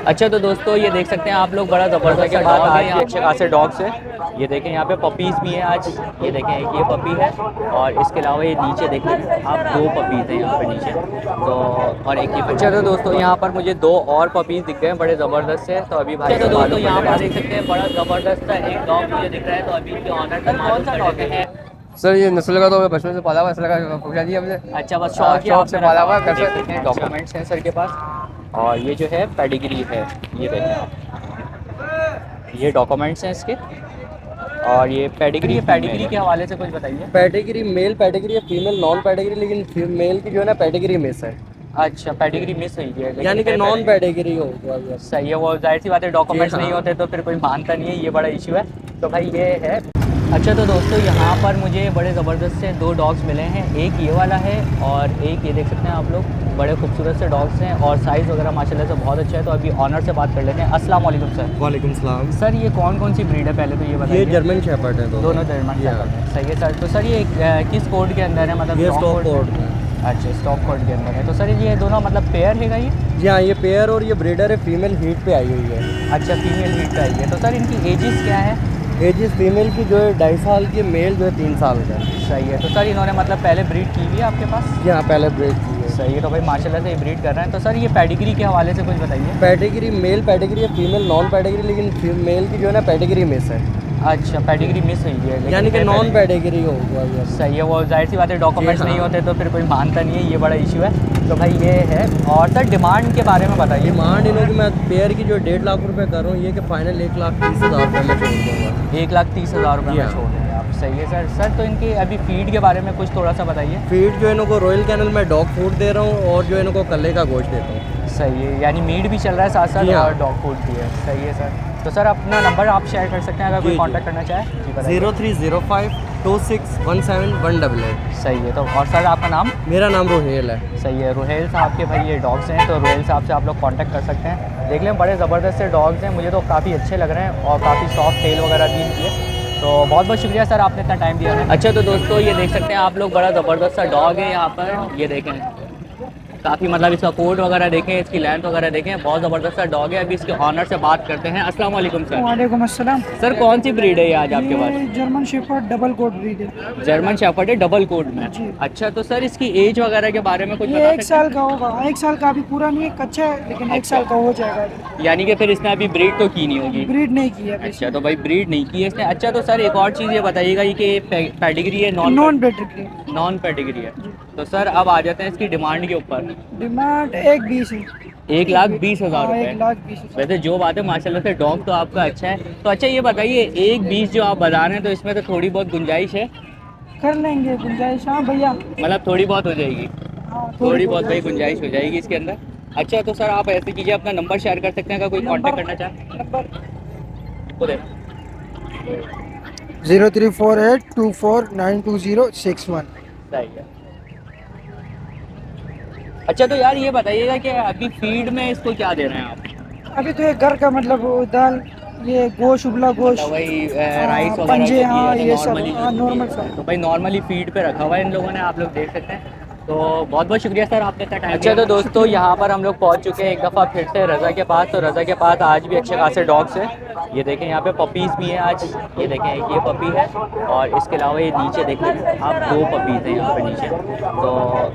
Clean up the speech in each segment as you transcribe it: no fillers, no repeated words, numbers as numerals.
अच्छा तो दोस्तों ये देख सकते हैं आप लोग, बड़ा ज़बरदस्त के बाद आज अच्छे खासे डॉग्स है। ये देखें यहाँ पे पपीज़ भी हैं आज। ये देखें एक ये पपी है और इसके अलावा ये नीचे देखें आप, दो पपीज़ हैं यहाँ पे नीचे तो, और एक ये। अच्छा तो दोस्तों यहाँ पर मुझे दो और पपीज़ दिख गए हैं बड़े ज़बरदस्त से, तो अभी भाई तो दोस्तों यहाँ पर देख सकते हैं बड़ा ज़बरदस्त एक डॉग मुझे दिख रहा है, तो अभी इसके ऑनर सर कौन सा डॉग है? सर ये नस्ल का तो मैं बचपन से पाला हुआ, नस्ल का पूछा दिया हमने। अच्छा बस शौक से पाला हुआ। कैसे डॉक्यूमेंट्स हैं सर के पास, और ये जो है पेडिग्री है, ये देखें आप, ये डॉक्यूमेंट्स हैं इसके, और ये पेडिग्री है। पेडिग्री के हवाले से कुछ बताइए। पेडिग्री मेल पेडिग्री है, फीमेल नॉन पेडिग्री, लेकिन मेल की जो है ना पेडिग्री मिस है। अच्छा पेडिग्री मिस हुई है, यानी कि नॉन पेडिग्री हो। सही है, वो जाहिर सी बात है, डॉक्यूमेंट्स नहीं होते तो फिर कोई मानता नहीं है, ये बड़ा इशू है। तो भाई ये है। अच्छा तो दोस्तों यहाँ पर मुझे बड़े ज़बरदस्त से दो डॉग्स मिले हैं, एक ये वाला है और एक ये देख सकते हैं आप लोग, बड़े खूबसूरत से डॉग्स हैं और साइज़ वगैरह माशाल्लाह से बहुत अच्छा है। तो अभी ऑनर से बात कर लेते हैं। अस्सलाम वालेकुम सर। वालेकुम सलाम। सर ये कौन कौन सी ब्रीड है पहले तो ये बताइए। ये जर्मन शेफर्ड है, दोनों जर्मन शेफर्ड है। सही है सर। तो सर ये किस कोड के अंदर है, मतलब ये स्टॉक कोड? अच्छा स्टॉक कोड के अंदर है। तो सर ये दोनों मतलब पेयर है ये? जी हाँ, ये पेयर और ये ब्रीडर है, फीमेल हीट पे आई हुई है। अच्छा फीमेल हीट पे आई है। तो सर इनकी एजेस क्या है? एजेस फीमेल की जो है 2.5 साल की, मेल जो है 3 साल का। सही है। तो सर इन्होंने मतलब पहले ब्रीड की हुई है आपके पास? जी हाँ, पहले ब्रीड की है। सही है। तो भाई माशाल्लाह से ये ब्रीड कर रहे हैं। तो सर ये पेडिग्री के हवाले से कुछ बताइए। पेडिग्री मेल पेडिग्री है, फीमेल नॉन पेडिग्री, लेकिन मेल की जो है ना पेडिग्री मिस है। अच्छा पेडिग्री मिस हुई है, यानी कि नॉन पेडिग्री हो गया। सही है, वो जाहिर सी बात है, डॉक्यूमेंट्स नहीं होते तो फिर कोई मानता नहीं है, ये बड़ा इशू है। तो भाई ये है। और सर डिमांड के बारे में बताइए। डिमांड इन्हों की मैं पेयर की जो 1.5 लाख रुपए कर रहा हूँ, ये कि फाइनल 1,30,000 रुपये में छोड़ दूँगा। 1,30,000 रुपये में छोड़ देंगे आप। सही है सर। सर तो इनकी अभी फीड के बारे में कुछ थोड़ा सा बताइए। फीड जो इनको रॉयल कैनल में डॉग फूड दे रहा हूँ और जो इनको कल्ले का गोश्त देता हूँ। सही है, यानी मीट भी चल रहा है साथ साथ और डॉग फूड भी है। सही है सर। तो सर अपना नंबर आप शेयर कर सकते हैं अगर कोई कांटेक्ट करना चाहे। 0305 2617 188। सही है। तो और सर आपका नाम? मेरा नाम रोहेल है। सही है, रोहेल साहब के भाई ये डॉग्स हैं, तो रोहेल साहब से आप लोग कांटेक्ट कर सकते हैं। देख लें बड़े ज़बरदस्त से डॉग्स हैं, मुझे तो काफ़ी अच्छे लग रहे हैं और काफ़ी सॉफ्ट टेल वगैरह भी इनकी है। तो बहुत बहुत शुक्रिया सर, आपने इतना टाइम दिया है। अच्छा तो दोस्तों ये देख सकते हैं आप लोग, बड़ा ज़बरदस्त सा डॉग है यहाँ पर। ये देखें काफ़ी मतलब इसका कोट वगैरह देखें, इसकी लेंथ वगैरह देखें, बहुत ज़बरदस्त सा डॉग है। अभी इसके ऑनर से बात करते हैं। अस्सलाम वालेकुम सर। वालेकुम अस्सलाम। सर कौन सी ब्रीड है ये आज आपके पास? German shepherd double coat breed है। जर्मन शेफर्ड है डबल कोट में। अच्छा तो सर इसकी एज वगैरह के बारे में कुछ ये 1 साल का होगा। 1 साल का अभी पूरा नहीं है, कच्चा है, लेकिन 1 साल का हो जाएगा। यानी कि फिर इसने अभी ब्रीड तो की नहीं होगी? ब्रीड नहीं की है। अच्छा तो भाई ब्रीड नहीं की है इसने। अच्छा तो सर एक और चीज़ ये बताइएगा, ये कि पेडिग्री है नॉन पेडिग्री? नॉन पेडिग्री है। तो सर अब आ जाते हैं इसकी डिमांड के ऊपर। डिमांड 1,20 है। 1,20,000 रुपये। 1,20,000। वैसे जो बात है माशाल्लाह से डॉग तो आपका अच्छा है। तो अच्छा ये बताइए 1,20 जो आप बता रहे हैं, तो इसमें तो थोड़ी बहुत गुंजाइश है? कर लेंगे गुंजाइश। हाँ भैया, मतलब थोड़ी बहुत हो जाएगी? हाँ थोड़ी बहुत भाई गुंजाइश हो जाएगी इसके अंदर। अच्छा तो सर आप ऐसे कीजिए, अपना नंबर शेयर कर सकते हैं अगर कोई कांटेक्ट करना चाहे। नंबर खुद है 0348249206 सही है। अच्छा तो यार ये बताइएगा कि अभी फीड में इसको क्या दे रहे हैं आप? अभी तो ये घर का मतलब दाल, ये गोश्त, उबला गोश्त, वही राइस वगैरह पंजे, हाँ ये सब नॉर्मली। नॉर्मल सब। तो भाई नॉर्मली फीड पे रखा हुआ है इन लोगों ने, आप लोग देख सकते हैं। तो बहुत बहुत शुक्रिया सर, आपने इतना टाइम। अच्छा तो दोस्तों यहाँ पर हम लोग पहुँच चुके हैं एक दफ़ा फिर से रज़ा के पास। तो रज़ा के पास आज भी अच्छे खासे डॉग्स हैं। ये देखें यहाँ पे पपीज़ भी हैं आज। ये देखें एक ये पपी है और इसके अलावा ये नीचे देखें आप, दो पपीज़ हैं यहाँ पे नीचे तो,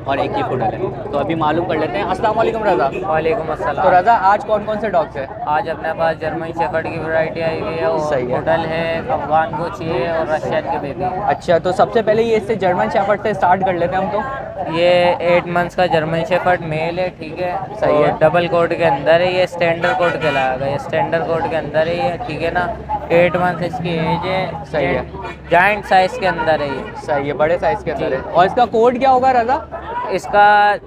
और एक ये फुडल है। तो अभी मालूम कर लेते हैं। अस्सलाम वालेकुम रज़ा। वालेकुम अस्सलाम। तो रज़ा आज कौन कौन से डॉग्स हैं? आज अपने पास जर्मन शेफर्ड की वैरायटी आई हुई है, और सही है। होटल है, अफगान गोची है और रशियन के बेबी है। अच्छा तो सबसे पहले ये इससे जर्मन शेफर्ड से स्टार्ट कर लेते हैं हम तो। ये 8 मंथ्स का जर्मन शेफर्ड मेल है, ठीक है। सही है। डबल कोट के अंदर है, ये स्टैंडर्ड कोट कहलाएगा। ये स्टैंडर्ड कोट के अंदर है ये, ठीक है ना। 8 मंथ इसकी एज है। सही है। जॉइंट साइज के अंदर है ये। सही है, बड़े साइज़ के अंदर है। और इसका कोड क्या होगा रज़ा? इसका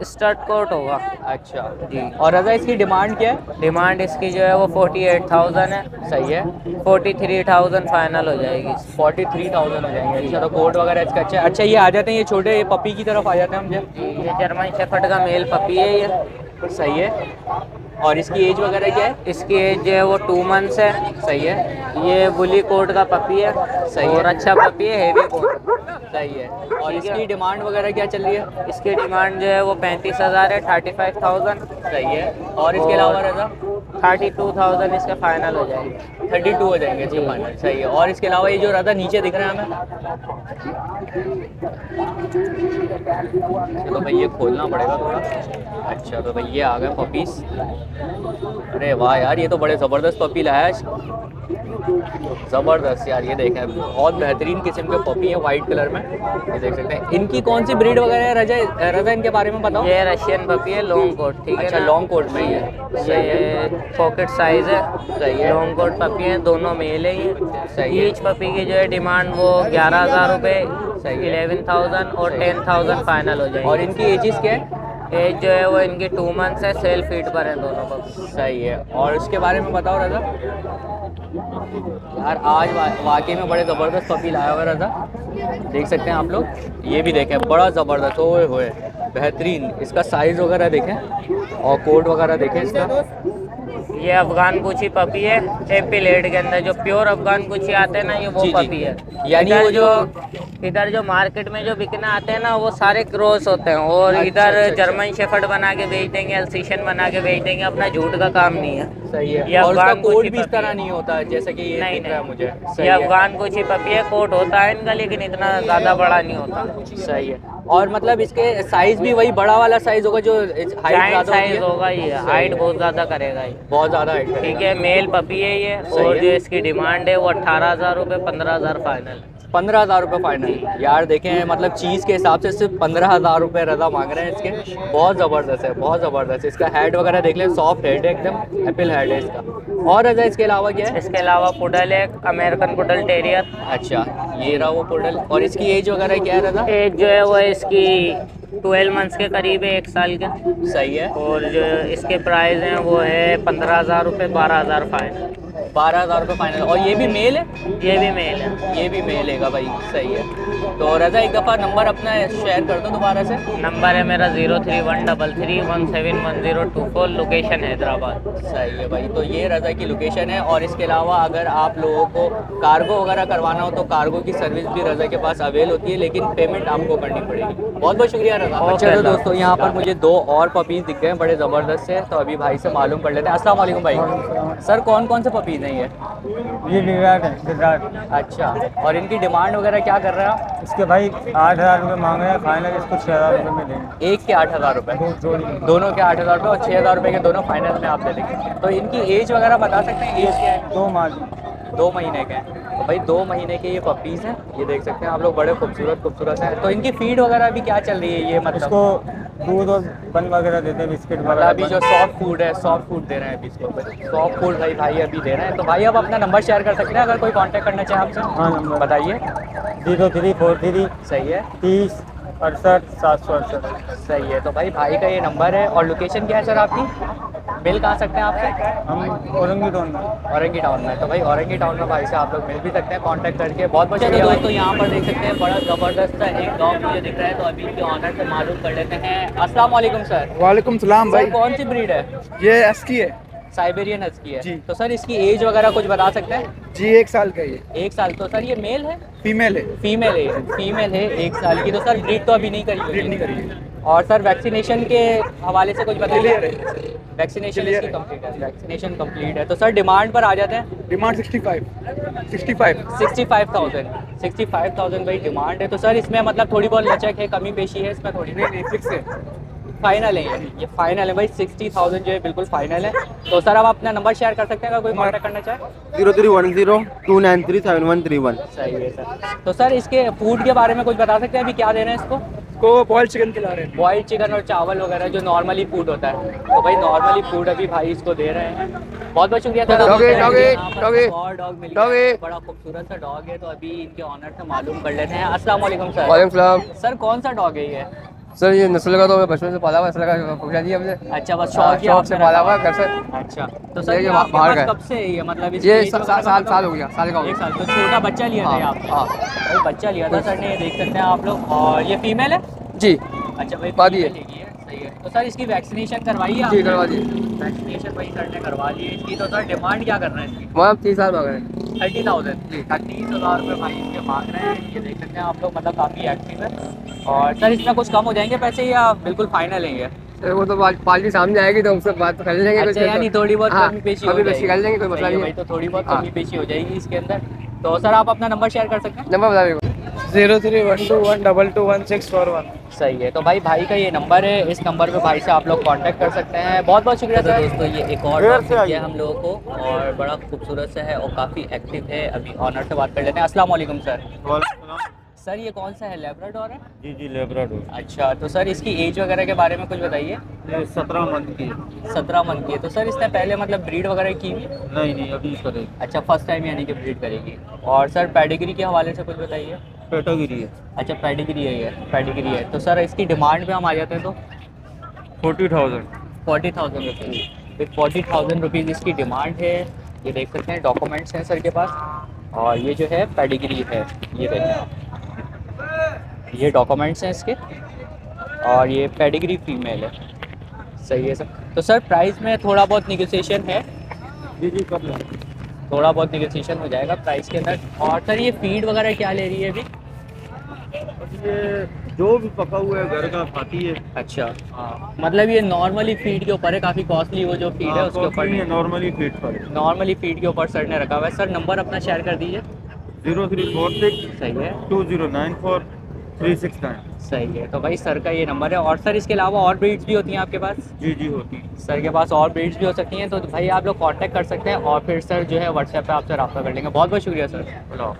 स्टर्ट कोट होगा। अच्छा जी। और रज़ा इसकी डिमांड क्या है? डिमांड इसकी जो है वो 48,000 है। सही है। 43,000 फाइनल हो जाएगी। 43,000 हो जाएंगे। अच्छा तो कोड वगैरह इसका अच्छा है। अच्छा ये आ जाते हैं, ये छोटे ये पपी की तरफ आ जाते हैं हम। ये जर्मन शेफर्ड का मेल पपी है ये। सही है। और इसकी एज वगैरह क्या है? इसकी एज जो है वो 2 मंथ्स है। सही है। ये बुली कोट का पपी है। सही है। और अच्छा पपी है, हेवी कोट। सही है। और ठीक है। इसकी डिमांड वगैरह क्या चल रही है? इसकी डिमांड जो है वो 35,000 है, 35,000। सही है। और इसके अलावा रजा 32,000 इसका फाइनल हो जाएगी। 32 हो जाएंगे इसके फाइनल। सही है। और इसके अलावा ये जो रजा नीचे दिख रहे हैं हमें, तो भाई ये खोलना पड़ेगा थोड़ा। अच्छा तो भाई ये आ गए पपीज। अरे वाह यार, ये तो बड़े ज़बरदस्त पपी लाया है। ज़बरदस्त यार, ये देखें बहुत बेहतरीन किस्म के पपी है वाइट कलर में, ये देख सकते हैं। इनकी कौन सी ब्रीड वगैरह है रजा? रजा इनके बारे में बताओ। ये रशियन पपी है, लॉन्ग कोट। ठीक है अच्छा ना? लॉन्ग कोट में ही है। ये पॉकेट साइज है। सही है। लॉन्ग कोट पपी है, दोनों मेल है ये। सही है। ईच पपी की जो है डिमांड वो 11,000 रुपये, सही है। 11,000 और 10,000 फाइनल हो जाएगी। और इनकी एजेस क्या है? एज जो है वो इनकी 2 मंथ्स है, सेल्फ फीड पर है दोनों पपी। सही है। और उसके बारे में बताओ रजा। यार आज वाकई में बड़े ज़बरदस्त पपी लाया हुआ रजा, देख सकते हैं आप लोग। ये भी देखें बड़ा ज़बरदस्त ओए होए बेहतरीन। इसका साइज़ वगैरह देखें और कोट वगैरह देखें इसका। ये अफगान पूछी पपी है, एपिलेट के अंदर जो प्योर अफगान पूछी आते हैं ना, ये वो जी, जी। पपी है। यानी इधर वो इधर जो मार्केट में जो बिकने आते हैं ना, वो सारे क्रॉस होते हैं। और अच्छा, इधर अच्छा, अच्छा। जर्मन शेफर्ड बना के बेच देंगे, अल्सीशन बना के बेच देंगे, अपना झूठ का काम नहीं है। सही है। ये और उसका अफगान कोट पूछी भी इस पपी तरह है। नहीं होता है जैसे कि ये नहीं दिख रहा है मुझे। नहीं, सही ये है। अफगान पूछी पपी है, कोट होता है इनका, लेकिन इतना ज़्यादा बड़ा नहीं होता। सही है। और मतलब इसके साइज़ भी वही बड़ा वाला साइज़ होगा जो हाइट जाइंट ज़्यादा होती साइज है? होगा ये, हाइट बहुत ज़्यादा करेगा ये। बहुत ज़्यादा हाइट है। ठीक है, मेल पपी है ये। सही और है। जो इसकी डिमांड है वो 18,000 रुपये, 15,000 फाइनल। 15,000 रुपये फाइनल। यार देखें मतलब चीज़ के हिसाब से सिर्फ 15,000 रुपये रजा मांग रहे हैं इसके। बहुत ज़बरदस्त है, बहुत ज़बरदस्त। इसका हेड वगैरह देख लें, सॉफ्ट हेड है एकदम, एप्पल हेड है इसका। और रजा इसके अलावा क्या है? इसके अलावा पुडल है, अमेरिकन पुडल टेरियर। अच्छा ये रहा वो पुडल। और इसकी एज वगैरह क्या है रजा? एज जो है वो इसकी 12 मंथ्स के करीब है, 1 साल के। सही है। और जो इसके प्राइस हैं वो है 15,000 रुपये, 12,000 फाइनल। 12,000 रुपये फाइनल। और ये भी मेल है? ये भी मेल है। ये भी मेल है भाई। सही है। तो रजा एक दफ़ा नंबर अपना शेयर कर दो दोबारा से। नंबर है मेरा 031331711024, लोकेशन हैदराबाद। सही है भाई। तो ये रजा की लोकेशन है। और इसके अलावा अगर आप लोगों को कार्गो वगैरह करवाना हो तो कार्गो की सर्विस भी रजा के पास अवेल होती है, लेकिन पेमेंट आपको करनी पड़ेगी। बहुत बहुत शुक्रिया रजा। अच्छा तो दोस्तों यहाँ पर मुझे 2 और पपीज़ दिख गए बड़े ज़बरदस्त से, तो अभी भाई से मालूम कर लेते हैं। अस्सलाम वालेकुम भाई। सर कौन कौन से पपीज़ हैं ये? ये विराट है, विराट। अच्छा और इनकी डिमांड वगैरह क्या कर रहे हैं आप? इसके भाई 8,000 रुपये मांग रहे हैं, फाइनल इसको 6,000 रुपये में देंगे। एक के 8,000 रुपये, जोड़ी। दोनों के 8,000 रुपये और 6,000 रुपये के दोनों फाइनल में आप दे देंगे। तो इनकी एज वगैरह बता सकते हैं? एज क्या है? 2 माह 2 महीने के हैं। तो भाई 2 महीने के ये पपीज़ हैं, ये देख सकते हैं आप लोग, बड़े खूबसूरत हैं। तो इनकी फीड वगैरह भी क्या चल रही है ये? मतलब इसको दूध और बन वगैरह देते हैं, बिस्किट मतलब वगैरह। अभी जो सॉफ्ट फूड है, सॉफ्ट फूड दे रहे हैं अभी इसको। सॉफ्ट फूड भाई अभी दे रहे हैं। तो भाई आप अपना नंबर शेयर कर सकते हैं अगर कोई कांटेक्ट करना चाहे आपसे? हाँ नंबर बताइए। 0343 सही है। 30 68 768। सही है। तो भाई का ये नंबर है। और लोकेशन क्या है सर आपकी? मिल कहाँ सकते हैं आपसे? हम औरंगी टाउन में। औरंगी टाउन में। तो भाई औरंगी टाउन में भाई से आप लोग मिल भी सकते हैं कांटेक्ट करके। बहुत बहुत शुक्रिया दोस्तों। यहाँ पर देख सकते हैं बड़ा ज़बरदस्त एक डॉग मुझे दिख रहा है, तो अभी इनके ऑनर से मालूम कर लेते हैं। अस्सलाम वालेकुम सर। वालेकुम सलाम भाई। सर कौन सी ब्रीड है? ये एस्की है साइबेरियन हस्की है जी। तो सर इसकी एज वगैरह कुछ बता सकते हैं? जी, 1 साल का ये 1 साल। तो सर ये मेल है? फीमेल है। फीमेल है। फीमेल है 1 साल की। तो सर ब्रीड तो अभी नहीं करी ब्रीड नहीं होगी? करी है। और सर वैक्सीनेशन के हवाले से कुछ बताइए। क्लियर है। वैक्सीनेशन Clear इसकी है। कंप्लीट है। वैक्सीनेशन कंप्लीट है। तो सर डिमांड पर आ जाते हैं। डिमांड 65 65,000 भाई डिमांड है। तो सर इसमें मतलब थोड़ी बहुत लचक है, कमी पेशी है इसमें थोड़ी? नहीं फिक्स है। फाइनल है ये फाइनल है भाई। 60,000 जो है बिल्कुल फाइनल है। तो सर आप अपना नंबर शेयर कर सकते हैं अगर कोई कॉन्टैक्ट करना चाहे? 0310 सही है सर। तो सर इसके फूड के बारे में कुछ बता सकते हैं अभी क्या दे रहे हैं इसको? को बॉइल्ड चिकन खिला रहे हैं। बॉइल्ड चिकन और चावल वगैरह जो नॉर्मली फूड होता है, तो भाई नॉर्मली फूड अभी भाई इसको दे रहे हैं। बहुत बहुत शुक्रिया सर। डॉगी, यहाँ पर डॉगी, एक और डॉग मिल गया है, बड़ा खूबसूरत सा डॉग है। तो अभी इनके ऑनर से मालूम कर लेते हैं। अस्सलाम वालेकुम सर। वालेकुम सलाम। सर कौन सा डॉग है ये? सर ये नस्ल का तो मैं बचपन से पाला हुआ, नस्ल का पूछा दिया हमने। अच्छा बस शौक शौक से पाला हुआ घर से। अच्छा तो सर ये ये जो आपके बाहर पास का है। कब से है ये? मतलब इसकी ये age वगैरह साल बताओ। साल हो गया, साल का हो 1 गया। साल। तो छोटा बच्चा लिया था ये हाँ, आप? हाँ। भाई बच्चा लिया था सर ने, ये देख सकते हैं आप लोग। और ये फीमेल है? जी अच्छा भाई पादी है। female है। सही है। तो सर इसकी वैक्सीनेशन करवाई है जी आपने? करवा दी। वैक्सीनेशन भाई सर ने करवा ली है इसकी। तो सर डिमांड क्या कर रहे हैं इसकी? वहाँ 30 साल मांग रहे हैं। 30,000 30,000 रुपये भाई इसके मांग रहे हैं। ये देख सकते हैं आप लोग, मतलब काफ़ी एक्टिव है। और सर इसमें कुछ कम हो जाएंगे पैसे या बिल्कुल फाइनल लेंगे? सर वो तो पार्टी सामने आएगी तो उससे बात कर लेंगे। अच्छा, यानी थोड़ी बहुत हाँ, कमी पेशी हो कमी पेशी जाएगी। कर लेंगे, कोई मसला सही है नहीं भाई, है। तो थोड़ी बहुत हाँ। कमी पेशी हो जाएगी इसके अंदर। तो सर आप अपना नंबर शेयर कर सकते हैं? नंबर बता देंगे। 0312121641। सही है। तो भाई का ये नंबर है, इस नंबर पे भाई से आप लोग कांटेक्ट कर सकते हैं। बहुत बहुत शुक्रिया सर। दोस्तों ये एक और डॉग मिल गया हम लोगों को और बड़ा खूबसूरत सा है और काफ़ी एक्टिव है। अभी ऑनर से बात कर लेते हैं। अस्सलाम वालेकुम सर। सर ये कौन सा है, लैब्राडोर है? जी जी लेब्राडोर। अच्छा, तो सर इसकी एज वगैरह के बारे में कुछ बताइए। ये 17 मंथ की है। 17 मंथ की है। तो सर इसने पहले मतलब ब्रीड वगैरह की हुई? नहीं अभी करेगी। अच्छा, फर्स्ट टाइम यानी कि ब्रीड करेगी। और सर पेडिग्री के हवाले से कुछ बताइए। कैटेगरी है। अच्छा, पेडिग्री है ये, पेडिग्री है। तो सर इसकी डिमांड पे हम आ जाते हैं तो 40,000। 40,000 रुपीज़। विद 40,000 रुपीज़ इसकी डिमांड है। ये देख सकते हैं, डॉक्यूमेंट्स हैं सर के पास। और ये जो है पेडिग्री है, ये देखें आप, ये डॉक्यूमेंट्स हैं इसके। और ये पेडिग्री फीमेल है। सही है सर। तो सर प्राइस में थोड़ा बहुत निगोशिएशन है? जी जी कर लेंगे। थोड़ा बहुत निगोशिएशन हो जाएगा प्राइस के अंदर। और सर ये फीड वगैरह क्या ले रही है अभी? ये जो भी पका हुआ है घर का खाती है। अच्छा, हाँ मतलब ये नॉर्मली फीड के ऊपर है, काफ़ी कॉस्टली वो जो फीड है उसके ऊपर नहीं, नॉर्मली फीड पर नॉर्मली फीड के ऊपर सर ने रखा हुआ है। सर नंबर अपना शेयर कर दीजिए। 0346 सही है, 2094 369। सही है। तो भाई सर का ये नंबर है। और सर इसके अलावा और ब्रीड्स भी होती हैं आपके पास? जी जी होती है। सर के पास और ब्रीड्स भी हो सकती हैं। तो भाई आप लोग कांटेक्ट कर सकते हैं और फिर सर जो है व्हाट्सएप पे आपसे रब्ता कर लेंगे। बहुत बहुत शुक्रिया सर। अल्लाह।